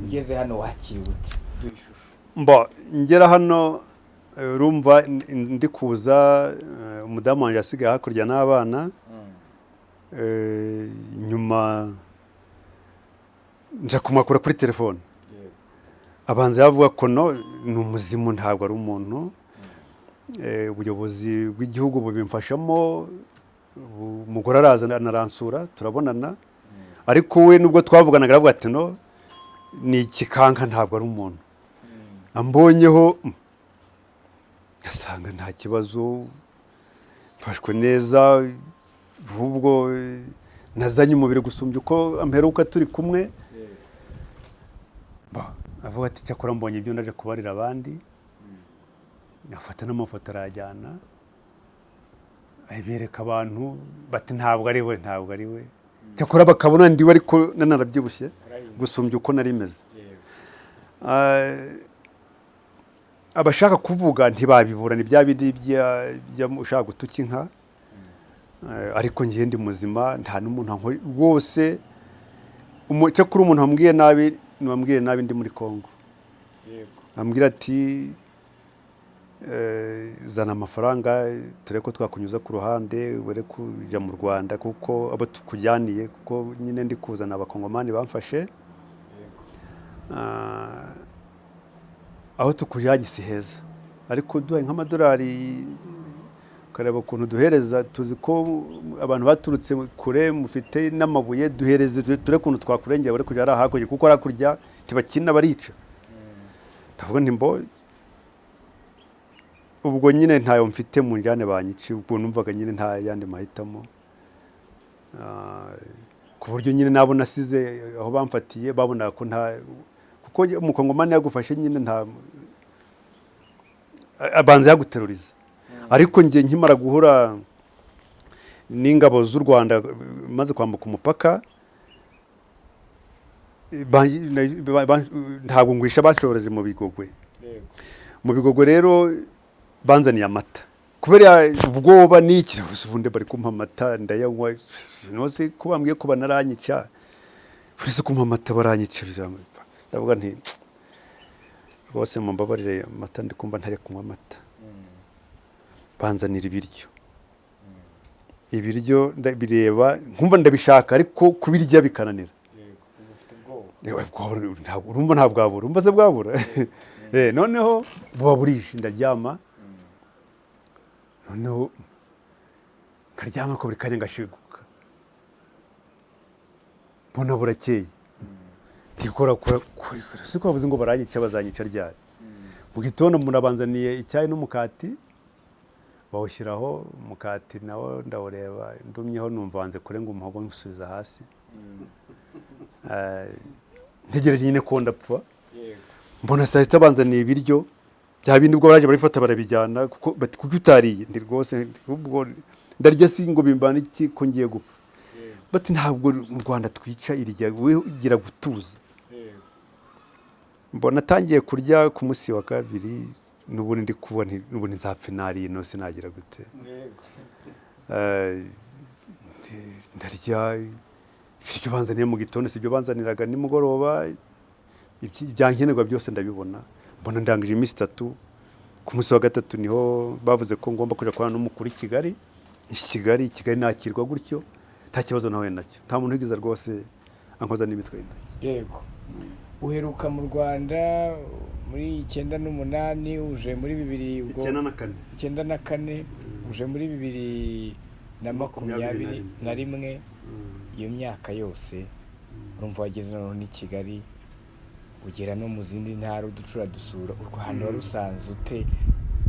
Ugeze hano wakiri gute? Ngera hano urumva ndi kuza, umudamu wanjye asigaye hakurya n'abana, nyuma nja kumakura kuri telefone, abanza yavuga ko no ni umuzimu ntabwo ari umuntu. Ubuyobozi bw'igihugu bubimfashamo, umugore araza anaransura turabonana, ariko we nubwo twavuganaga aravuga ati no ni ikikanka ntabwo ari umuntu. Ambonyeho asanga nta kibazo, mfashwe neza, ahubwo nazanye umubiri gusumbya uko amperuka turi kumwe. Avuga ati cyakora mbonye ibyo naje kubarira abandi, afata n'amafoto arajyana abereka abantu bati ntabwo ari we, cyakora bakabona ndiwe ariko nanarabyibushye gusumbya uko nari meze. Abashaka kuvuga ntibabibura, ni bya bindi ushaka gutuka inka, ariko ngiye ndi muzima, nta n'umuntu rwose. Cyakora umuntu wambwiye nabi ndi muri Congo, ambwira ati zana amafaranga tureke ko twakunyuza ku ruhande were kujya mu Rwanda kuko abo tukujyaniye, kuko nyine ndi kuzana abakongomani bamfashe, aho tukujyanye si heza, ariko duhaye nk'amadolari ukareba ukuntu duhereza, tuzi ko abantu baturutse kure mufite n'amabuye, duhereze ture kuntu twakurengera bari kujya hakurya, kuko hakurya kibakina barica. Ndavuga nti ubwo nyine ntayo mfite mu njyane banyici, ubwo numvaga nyine nta yandi mahitamo, ku buryo nyine nabo nasize aho bamfatiye babona ko kuko umukongomani yagufashe nyine nta abanza yaguteruriza. Ariko ngiye nkimara guhura n'ingabo z'u Rwanda maze kwambuka umupaka, ntabwo ngwisha bacoroje mu Bigogwe. Mu Bigogwe rero banzaniye amata, kubera ubwoba n'iki ubundi bari kumpa amata ndayanywa, nose kubambwiye ko banaranyica, uretse kumpa amata baranyica. Ndavuga nti rwose mumbabarire amata ndi kumva ntare kunywa amata. Banzanira ibiryo bireba nkumva ndabishaka, ariko kubirya bikananira. Urumva nta bwabura, urumva se bwabura. Noneho buba burishe ndaryama, noneho nkaryama ko buri kanya ngashiguka, mbona burakeye. Ndikora siko bavuze ngo baranyica, bazanyica ryari. Mu gitondo umuntu abanzaniye icyayi n'umukati, bawushyiraho umukati nawo ndawureba, ndumyeho numva wanze kurenga umuhogo nsubiza hasi. Ntegereje nyine ko ndapfa, mbona saa sita banzaniye ibiryo bya bindi, ubwo baraje barifata barabijyana, kuko bati kuko utariye. Ndi rwose ubwo ndarya singo bimbana iki ko ngiye gupfa. Bati ntabwo mu Rwanda twica irya, we ugira gutuza. Mbona atangiye kurya ku munsi wa kabiri, n'ubundi ndi kubona n'ubundi nzapfa nariye, no sinagira gute. Ndarya ibyo banzaniye mu gitondo, sibyo banzaniraga nimugoroba, ibyankenerwa byose ndabibona. Mbona ndangije iminsi 3, ku munsi wa gatatu niho bavuze ko ngomba kuja kubana n'umukuru Kigali. Kigali nakirwa gutyo, nta kibazo nawe nacyo, nta muntu wigiza rwose ankoza n'imitwe y'intoki. Yego. uheruka mu Rwanda muri 98 uje muri 2094 uje muri 2021 iyo myaka yose urumva wageze no ni Kigali ugera no mu zindi ntara uducura dusura u Rwanda warusanze ute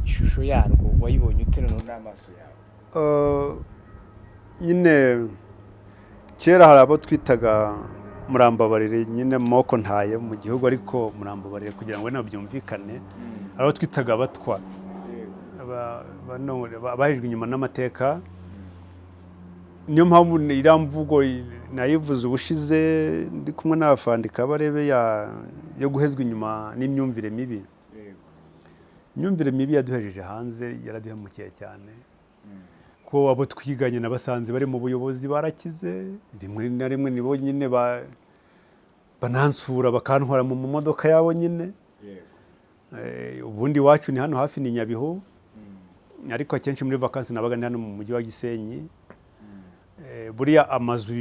ishusho yarwo wayibonye ute no n'amaso yawe nyine kera hari abo twitaga murambabarire nyine moko ntaye mu gihugu ariko murambabarire kugira ngo nabo byumvikane abo twitaga abatwa bahejwe inyuma n'amateka niyo mpamvu iramvugo nayivuze ubushize ndi kumwe n'abafandika barebe yo guhezwa inyuma n'imyumvire mibi imyumvire mibi yaduhejeje hanze yaraduhemukiye cyane ko abo twiganye nabasanze bari mu buyobozi barakize rimwe na rimwe nibo nyine banansura bakantwara mu modoka yabo nyine ubundi wacu ni hano hafi ni Nyabihu ariko akenshi muri vacances nabaga ni hano mu mujyi wa Gisenyi buriya amazu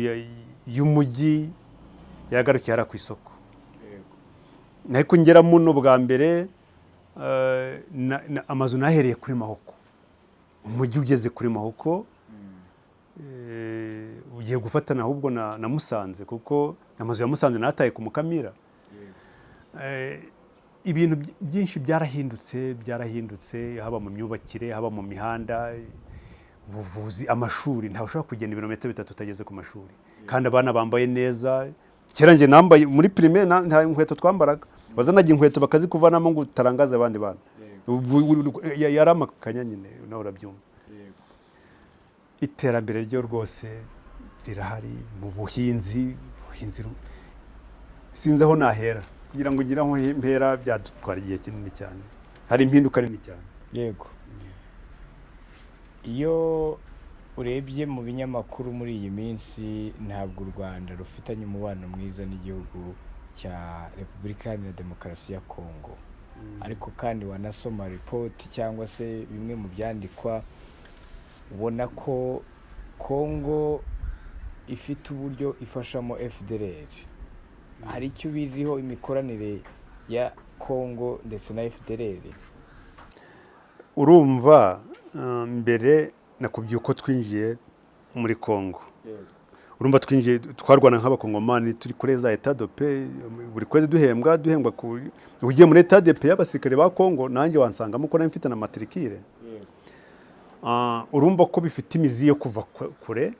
y'umujyi yagarukiye hara ku isoko ariko ngera muno bwa mbere amazu nahereye kuri Mahoko umujyi ugeze kuri Mahoko ugiye gufatana ahubwo na Musanze kuko amazu ya Musanze nataye ku Mukamira ibintu byinshi byarahindutse haba mu myubakire haba mu mihanda ubuvuzi amashuri ntawe ushobora kugenda ibirometero 3 utageze ku mashuri kandi abana bambaye neza kera nje nambaye muri primaire nta inkweto twambaraga bazanaga inkweto bakazikuvanamo ngo utarangaze abandi bana yaramakanya nyine nawe urabyumva iterambere ryo rwose rirahari mu buhinzi sinzi aho nahera kugira ngo ngira aho mpera byadutwara igihe kinini cyane hari impinduka nini cyane yego iyo urebye mu binyamakuru muri iyi minsi ntabwo u Rwanda rufitanye umubano mwiza n'igihugu cya Repubulika Iharanira Demokarasi ya Congo ariko kandi wanasoma report cyangwa se bimwe mu byandikwa ubona ko Congo ifite uburyo ifashamo FDLR hari icyo biziho imikoranire ya Congo ndetse na FDLR urumva mbere nakubwiye uko twinjiye muri Congo urumva twinjiye twarwana nk'abakongomani turi kuri za Etat de paix buri kwezi duhembwa ugiye muri Etat de paix y'abasirikare ba Congo nanjye wansangamo ko mfite na matricule urumva ko bifite imizi yo kuva kure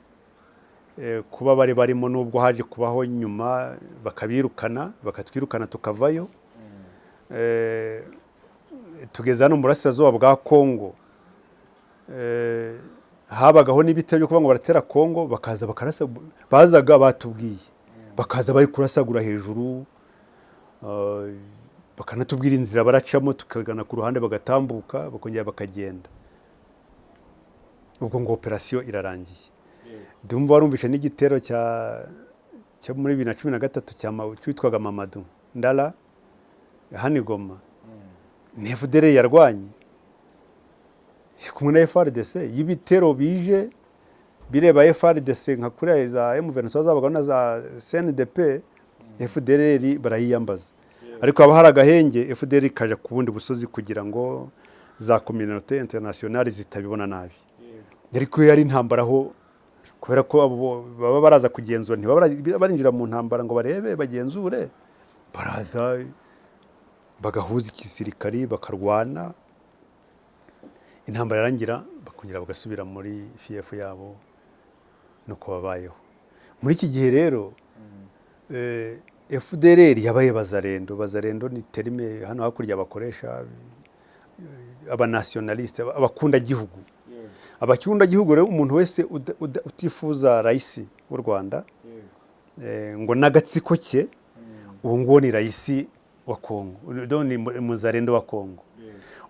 kuba bari barimo nubwo haje kubaho nyuma bakatwirukana tukavayo tugeza hano mu burasirazuba bwa Congo habagaho n'ibitero byo kuvuga ngo baratera Congo bakaza bakarasa bazaga batubwiye bakaza bari kurasagura hejuru bakanatubwira inzira baracamo tukagana ku ruhande bagatambuka bakongera bakagenda ubwo ngo operation irarangiye ndumva warumvishe n'igitero cyo muri 2013 cyitwaga Mamadu Ndala Hanigoma ni FDLR yarwanye kumwe na FRDC y'ibitero bije bireba FRDC nka kuri za M23 zabaga na za CNDP FDLR barayiyambaza ariko aba haragahenge FDLR kaje ku bundi busozi kugira ngo za communauté internationale zitabibona nabi ariko yari intambara ho kubera ko baba baraza kugenzura barinjira mu ntambara ngo barebe bagenzure baraza bagahuza ikisirikari bakarwana intambara yarangira bakongera bagasubira muri FF yabo nuko babayeho muri iki gihe rero FDLR yabaye bazarendo ni terime hano hakurya bakoresha abanationaliste abakunda gihugu abakunda gihugu rero umuntu wese utifuza raisi w'u Rwanda ngo nagatsiko cye uwo ngo ni raisi wa Congo ni muzarendo wa Congo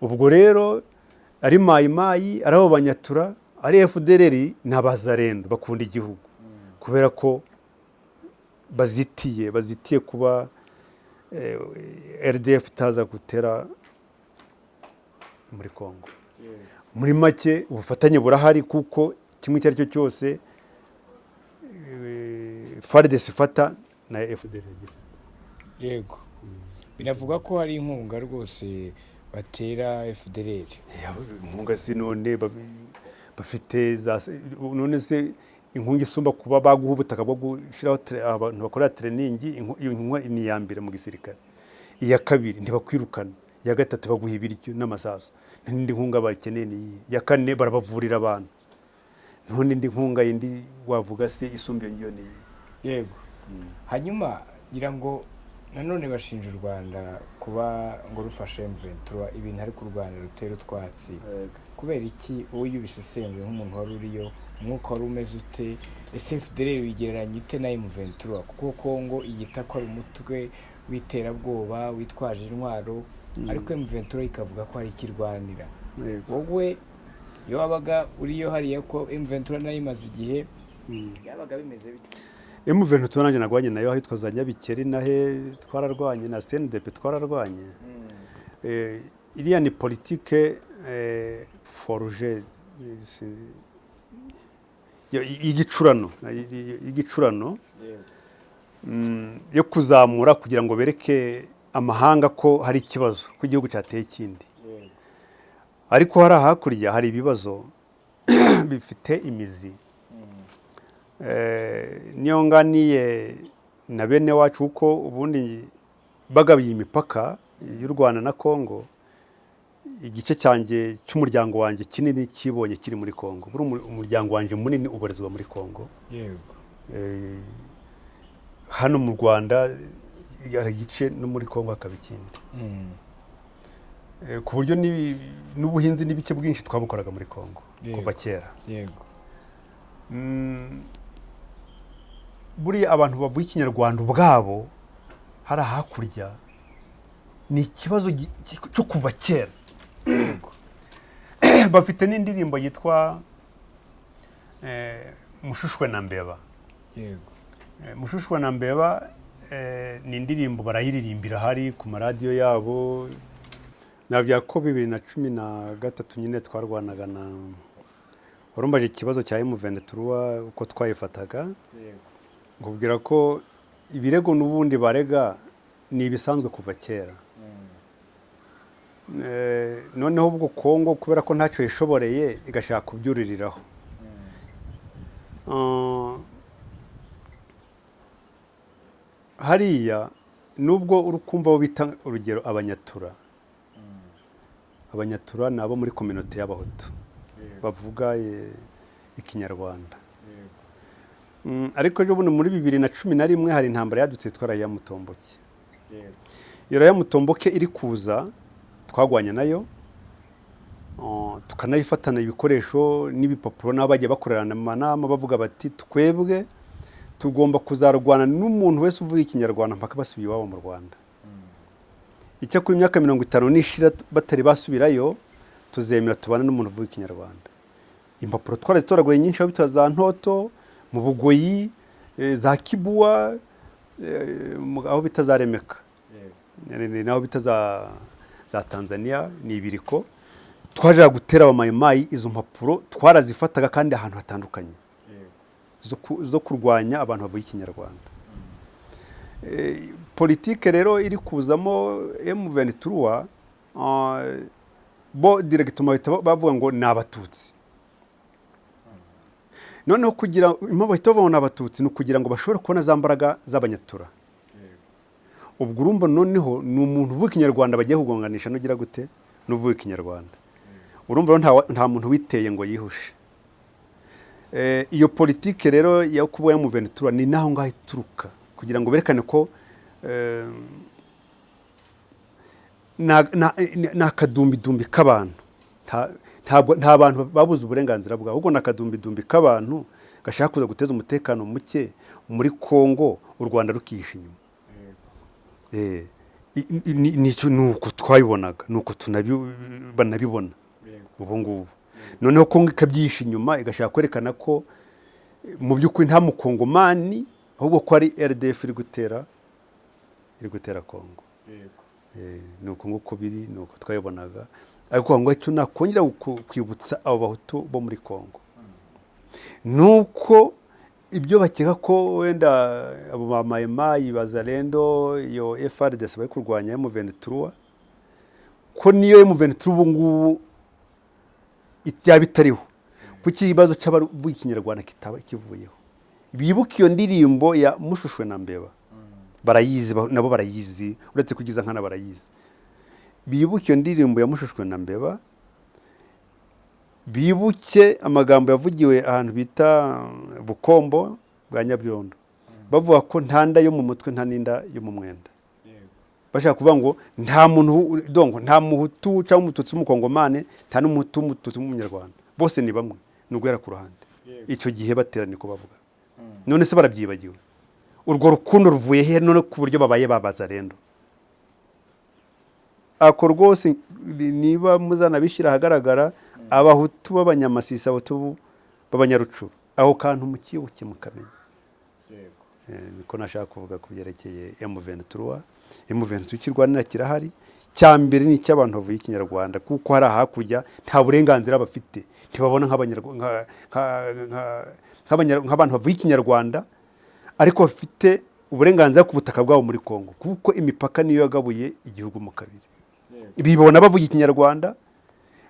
ubwo rero ari mayimayi ari abo banyatura ari FDLR n'abazarendo bakunda igihugu kubera ko bazitiye kuba RDF taza gutera muri Congo muri make ubufatanye burahari kuko kimwe cyari cyo cyose FARDC ifata na FDLR yego binavuga ko hari inkunga rwose batera FDLR. inkunga si none bafite none se inkunga isumba kuba baguha ubutaka bwo gushyiraho abantu bakora training. Iyo nkunga ni iya mbere mu gisirikare. Iya kabiri ntibakwirukana. Iya gatatu baguha ibiryo n'amasaso. N'indi nkunga bakeneye ni iya kane barabavurira abantu. None indi nkunga yindi wavuga se isumba iyo ni yego. Hanyuma ngira ngo nanone bashinja u Rwanda kuba ngo rufashe M23 ibintu ari ku Rwanda rutera utwatsi. Kubera iki wowe yubisesengwe nk'umuntu wari uriyo umwuka wari umeze ute? Ese FDLR wigereranya ute na M23 kuko Congo iyita ko ari umutwe w'iterabwoba witwaje intwaro ariko M23 ikavuga ko ari ikirwanira. Wowe iyo wabaga uriyo hariya ko M23 nayo imaze igihe byabaga bimeze bite? M23 nanjye nagwanye nayo ahitwa za Nyabikeri nahe twararwanye na CNDP twararwanye. Iriya ni politique forge y'igicurano yo kuzamura kugira ngo bereke amahanga ko hari ikibazo ku gihugu cyateye ikindi. Ariko hari hakurya hari ibibazo bifite imizi. Niyo nganiye na bene wacu uko ubundi bagabiye imipaka y'u Rwanda na Congo. Igice cyanjye cy'umuryango wanjye kinini kibonye kiri muri Congo. Buri umuryango wanjye munini ubarizwa muri Congo. Yego. Hano mu Rwanda hari igice no muri Congo hakaba ikindi. Ku buryo n'ubuhinzi n'ibice bwinshi twabukoraga muri Congo kuva kera. Yego. Buri abantu bavuga ikinyarwanda ubwabo hari hakurya ni ikibazo cyo kuva kera. Bafite n'indirimbo yitwa Mushushwe na Mbeba. Yego. Mushushwe na Mbeba ni indirimbo barayiririmbira hari ku maradiyo yabo. Nabya ko 2013 nyine twarwanaga na warumbaje ikibazo cya M23 uko twayifataga. Ngubwira ko ibirego n'ubundi barega ni ibisanzwe kuva kera. Noneho ubwo Congo kubera ko ntacyo yishoboreye igashaka kubyuririraho. Hariya nubwo urukumva bita urugero abanyatura. Abanyatura nabo muri community y'abahutu bavuga ikinyarwanda. Ariko ejo bundi muri 2011 hari intambara yadutse twara ya Mutomboke. Iyo ya Mutomboke iri kuza twagwanya nayo. Tukanayifatana ibikoresho n'ibipapuro n'abagiye bakorerana amanama bavuga bati twebwe tugomba kuzarwana n'umuntu wese uvuye ikinyarwanda mpaka basubiye iwabo mu Rwanda. Icyo kuri imyaka 50 nishira batari basubirayo tuzemera tubana n'umuntu uvuye ikinyarwanda. Impapuro twarazitoragwe nyinshi abitwa za Ntoto mu Bugoyi za Kibuwa aho bitazaremeka. Naho za Tanzania ni ibiriko twaje gutera abamayimayi. Izo mpapuro twarazifataga kandi ahantu hatandukanye zo kurwanya abantu bavuye ikinyarwanda. Politike rero iri kuzamo M23 bo directement bavuga ngo ni abatutsi. Noneho kugira impamvu hitobona abatutsi no kugira ngo bashobore kubona za mbaraga z'abanyatura. Ubwo urumva noneho ni umuntu uvuye ikinyarwanda bagiye kugonganisha nugira gute n'uvuye ikinyarwanda. Urumva nta muntu witeye ngo yihushe. Iyo politike rero yo kuvuga M23 ni naho ngaho ituruka kugira ngo berekane ko nakadumbi k'abantu. Nta bantu babuze uburenganzira bwabo ahubwo nakadumbi k'abantu gashaka kuza guteza umutekano muke muri Congo u Rwanda rukisha inyuma. Nuko twayibonaga nuko banabibona ubu ngubu. Noneho Congo ikabyisha inyuma igashaka kwerekana ko mu by'ukuri nta mukongomani ahubwo ko ari RDF iri gutera Congo. Nuko nguko biri nuko twayibonaga. Ariko ngo cyo nakongera kwibutsa abo bahutu bo muri Congo nuko ibyo bakeka ko wenda abo ba mayimayi bazalendo iyo FRDC bari kurwanya M23 ko niyo M23 ubu ngubu ityaba itariho kuki ikibazo cy'abavuga ikinyarwanda kitaba kivuyeho. Bibuka iyo ndirimbo ya Mushushwe na Mbeba barayizi, nabo barayizi, uretse kugiza nkana barayizi. Bibuka iyo ndirimbo ya Mushushwe na Mbeba, bibuke amagambo yavugiwe ahantu bita Bukombo bwa Nyabyondo, bavuga ko ntanda yo mu mutwe nta ninda yo mu mwenda. Bashaka kuvuga ngo nta muntu dongo, nta muhutu cyangwa umututsi w'umukongomane, nta n'umuhutu umututsi w'umunyarwanda, bose ni bamwe, nugwera ku ruhande. Icyo gihe bateranye ko bavuga. None se barabyibagiwe. Urwo rukundo ruvuye he none ku buryo babaye babaza rendo? Ako rwose niba muzana bishira hagaragara abahutu b'abanyamasisi, abahutu b'abanyarucuru, aho kantu mukibuke mukamenya. Niko nashaka kuvuga kubyerekeye M23. M23 kirwanira kirahari, cyambere ni cy'abantu bavuye ikinyarwanda, kuko hari hakurya nta burenganzira bafite, ntibabona nk'abantu bavuye ikinyarwanda, ariko bafite uburenganzira ku butaka bwabo muri Congo, kuko imipaka niyo yagabuye igihugu mu kabiri. Bibona bavuye ikinyarwanda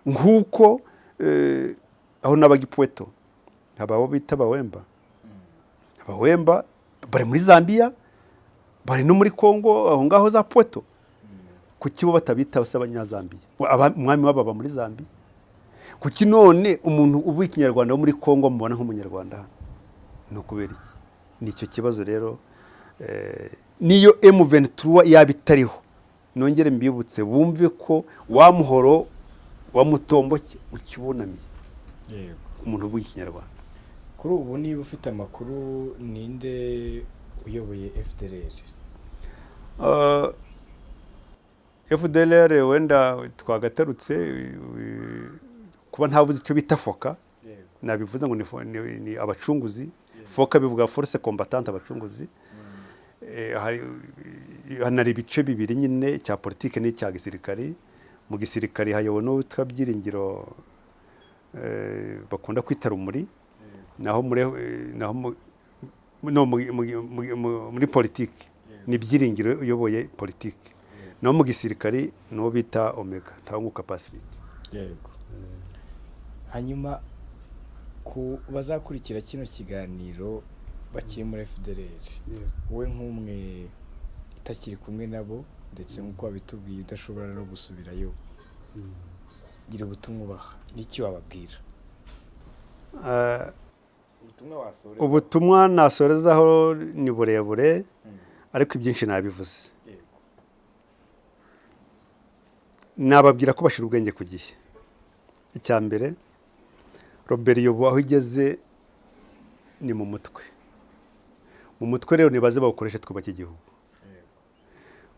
nk'uko aho n'abagipweto ababo bita Bawemba. Abawemba bari muri Zambia, bari no muri Congo aho ngaho za Pweto. Kuki bo batabita abanyazambiya? Umwami wababa muri Zambia. Kuki none umuntu uvuye ikinyarwanda wo muri Congo mubona nk'umunyarwanda? No kubera iki? Nicyo kibazo rero. Niyo M23 yabitariho, nongere mbibutse bumve ko wa muhoro wa mutombo ukibunamiye. Yego, umuntu uvuye ikinyarwanda. Kuri ubu niba ufite amakuru, ninde uyoboye FDLR? FDLR wenda twagatarutse kuba ntavuze icyo bita foka. Nabivuze ngo ni abacunguzi. Foka bivuga force combattante, abacunguzi. Hari ibice bibiri nyine, cya politike n'icya gisirikari. Mu gisirikari hayobowe n'utwa Byiringiro bakunda kwita Rumuri, naho muri politike ni Byiringiro uyoboye politike, naho mu gisirikari no bita Omega Ntawanguka Pacifique. Yego. Hanyuma ku bazakurikira kino kiganiro bakiri muri FDLR, wowe nk'umwe utakiri kumwe nabo, ndetse nk'uko wabitubwiye udashobora no gusubirayo, gira ubutumwa ubaha, n'iki wababwira? Ubutumwa nasorezaho ni burebure, ariko ibyinshi nabivuze. Nababwira ko bashira ubwenge ku gihe. Icya mbere, Robert Yobo aho igeze ni mu mutwe. Mu mutwe rero nibaze bawukoresha twubaka igihugu.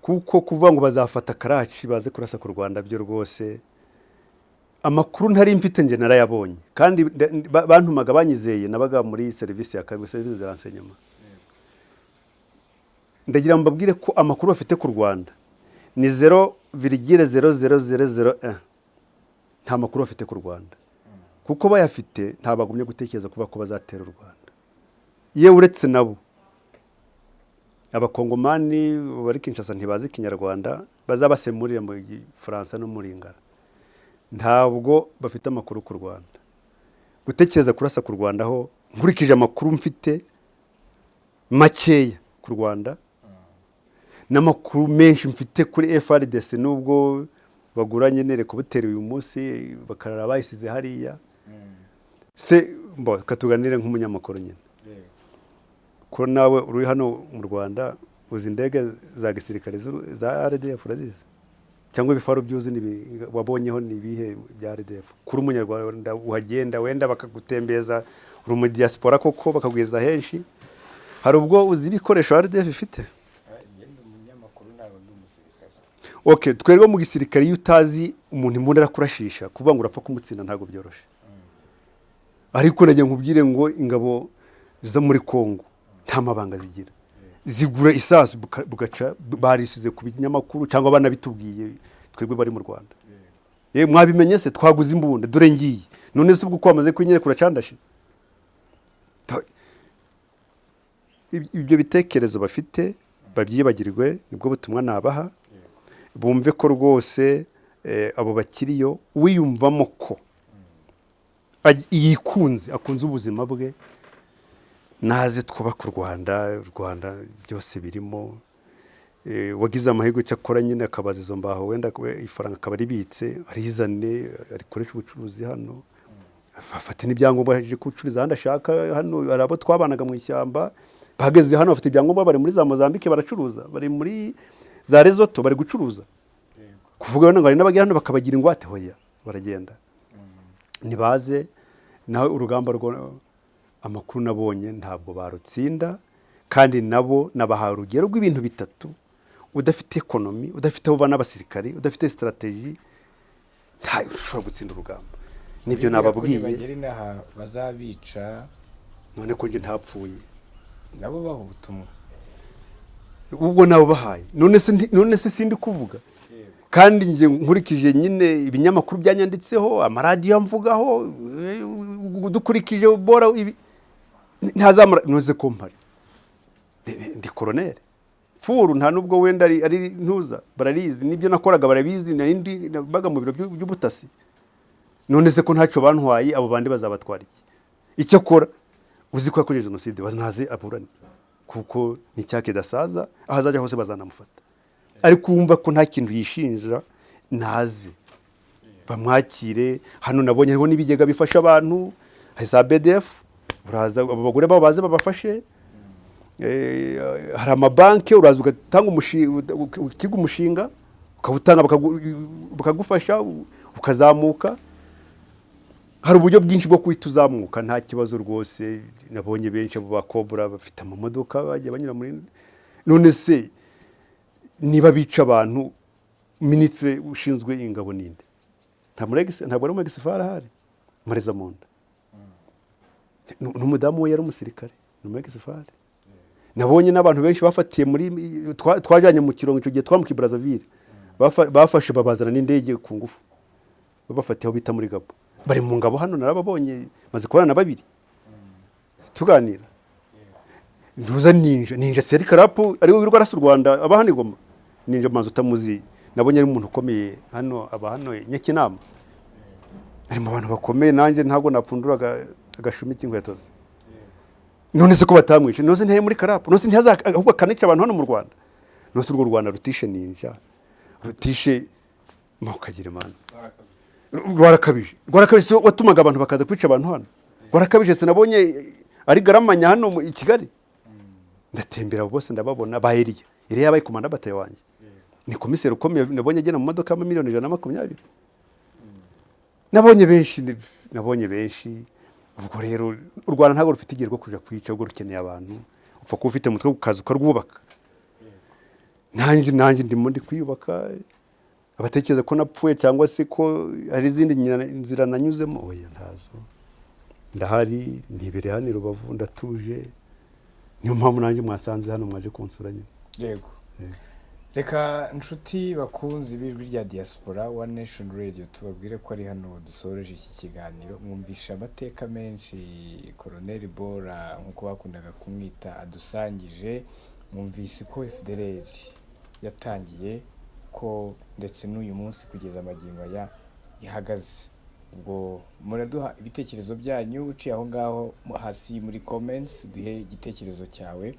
Kuko kuvuga ngo bazafata Karachi baze kurasa ku Rwanda byo rwose amakuru ntari mfite nje narayabonye, kandi bantumaga banyizeye, nabaga muri service ya kabiri, service de renseignement. Ndagira mbabwire ko amakuru bafite ku Rwanda ni 0,00001. Nta makuru bafite ku Rwanda, kuko bayafite ntabagumye gutekereza kuva ko bazatera u Rwanda. Yewe uretse nabo abakongomani bari Kinshasa ntibazi ikinyarwanda, bazabasemurira mu Faransa no muri Ngara. Ntabwo bafite amakuru ku Rwanda. Gutekereza kurasa ku Rwanda ho, nkurikije amakuru mfite makeya ku Rwanda, n'amakuru menshi mfite kuri FRDC, nubwo baguranye nere kubutera uyu munsi bakarara bayisize hariya. Se mbo katuganire nk'umunyamakuru nyine. Ko nawe uri hano mu Rwanda uzi indege za gisirikare za RDF urazizi? Cyangwa ibifaru byuzi wabonyeho ni bihe bya RDF? Kuri umunyarwanda uhagenda wenda bakagutembeza uri mu diaspora koko bakagweza henshi, hari ubwo uzi ibikoresho RDF ifite? Okay, twerwe mu gisirikare iyo utazi umuntu imbunda arakurashisha, kuvuga ngo urapfa kumutsinda ntago byoroshe. Ariko najya nkubwire ngo ingabo zo muri Congo nta mabanga zigira. Zigura isasu bugaca barisize ku binyamakuru cyangwa abana bitubwiye twebwe bari mu Rwanda. Mwabimenye se twaguze imbunda dore ngiye. None se ubwo kwamaze kwinyere kuracandashe. ibyo bitekerezo bafite babyibagirwe, nibwo butumwa nabaha, bumve ko rwose abo bakiriyo wiyumvamo ko yikunze, akunze ubuzima bwe, naze twubaka u Rwanda byose birimo. Wagize amahirwe cyakora nyine akabaza izo mbaho, wenda ifaranga akaba ribitse, arizane arikoresha ubucuruzi hano, afate n'ibyangombwa yaje gucururiza ahandi ashaka. Hano hari abo twabanaga mu ishyamba bahageze hano bafite ibyangombwa, bari muri za Mozambique baracuruza, bari muri za Lesotho bari gucuruza, kuvuga ngo hari n'abagira hano bakabagira ingwate, hoya baragenda. Nibaze nawe urugamba amakuru nabonye ntabwo barutsinda, kandi nabo nabahaye urugero rw'ibintu bitatu: udafite ekonomi, udafite aho uvana abasirikari, udafite strategy, ntayo ushobora gutsinda urugamba. Nibyo nababwiye. Bagera inaha bazabica, none ko nje ntapfuye, nabo baho ubutumwa, ubwo nabo bahaye. None se sindi kuvuga, kandi nje nkurikije nyine ibinyamakuru byanyanditseho, amaradiyo amvugaho, dukurikije bora ntazamara. Noze ko mpari ndi koroneri furu, nta nubwo wenda ari ntuza, bararizi nibyo nakoraga, barabizi, narindi baga mu biro by'ubutasi. None se ko ntacyo bantwaye, abo bandi bazabatwara iki? Icyo akora uzi ko yakoreje jenoside, baznaze aburane, kuko ni cyake dasaza, ahazajya hose bazanamufata. Ariko wumva ko nta kintu yishinja, naze bamwakire. Hano nabonye hariho n'ibigega bifasha abantu, za BDF, uraza abo bagore babo baze babafashe. Hari amabanki, uraza ugatanga umushinga, ukawutanga bakagufasha ukazamuka. Hari uburyo bwinshi bwo kwita uzamuka, nta kibazo rwose. Nabonye benshi abo ba Col Bora bafite amamodoka bajya banyura muri. None se niba bica abantu, minisitiri ushinzwe ingabo ninde? Ntabwo ari umugisifari ahari, Mareza Munda n'umudamu we yari umusirikare, ni umugisifari. Nabonye n'abantu benshi bafatiye muri twajanye mu kirongo icyo gihe twamuka Brazzaville, bafashe babazana n'indege ku ngufu, babafatiye aho bita muri Gabo. Bari mu ngabo hano, narababonye maze kubana na babiri tuganira. Ntuza ninja seri karapu ari we rwarasa u Rwanda, abahani Goma. Ninja manzo utamuzi, nabonye ari umuntu ukomeye hano, aba hano Nyakinama, ari mu bantu bakomeye. Nanjye ntabwo napfunduraga agashumi cy'inkweto ze. None se ko batamwishe, none se ntihe muri karapu, none se ntihaza ahubwo kanica abantu hano mu Rwanda. None se urwo Rwanda rutishe ninja, rutishe mukagire Imana. Rwarakabije se watumaga abantu bakaza kwica abantu hano. Rwarakabije se nabonye ari garamanya hano i Kigali. Ndatembera bose ndababona baheriye. Iri yabaye komanda bataye wanjye. Ni komiseri ukomeye, nabonye agena mu modoka ama miliyoni 120. Nabonye benshi. Ubwo rero u Rwanda ntabwo rufite igihe rwo kuja kwica, ubwo rukeneye abantu. Upfa kuba ufite umutwe gukaza ukarwubaka. Nanjye ndimo ndi kwiyubaka. Abatekereza ko napfuye cyangwa se ko hari izindi nzira nanyuzemo, oya ntazo. Ndahari, nibere hano i Rubavu, ndatuje. Niyo mpamvu nanjye mwasanze hano mwaje kunsura nyine. Yego. Reka inshuti bakunzi bijwi rya diaspora One Nation Radio, tubabwire ko ari hano dusoreje iki kiganiro. Mwumvisha amateka menshi Col Bora nkuko bakundaga kumwita adusangije. Mwumvise ko FDLR yatangiye, ko ndetse n'uyu munsi kugeza amagingo ya ihagaze. Ubwo muraduha ibitekerezo byanyu uciye aho ngaho hasi muri comments, duhe igitekerezo cyawe.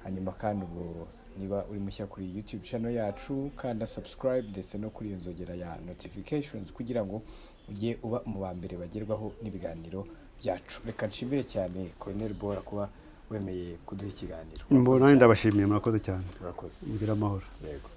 Hanyuma kandi ubwo niba uri mushya kuri YouTube channel yacu, kanda subscribe ndetse no kuri inzogera ya notifications kugira ngo ujye uba mu bambere bagerwaho n'ibiganiro byacu. Reka nshimire cyane Col Bora kuba wemeye kuduha ikiganiro. Mbona ndabashimiye, murakoze cyane. Murakoze. Ngira amahoro. Yego.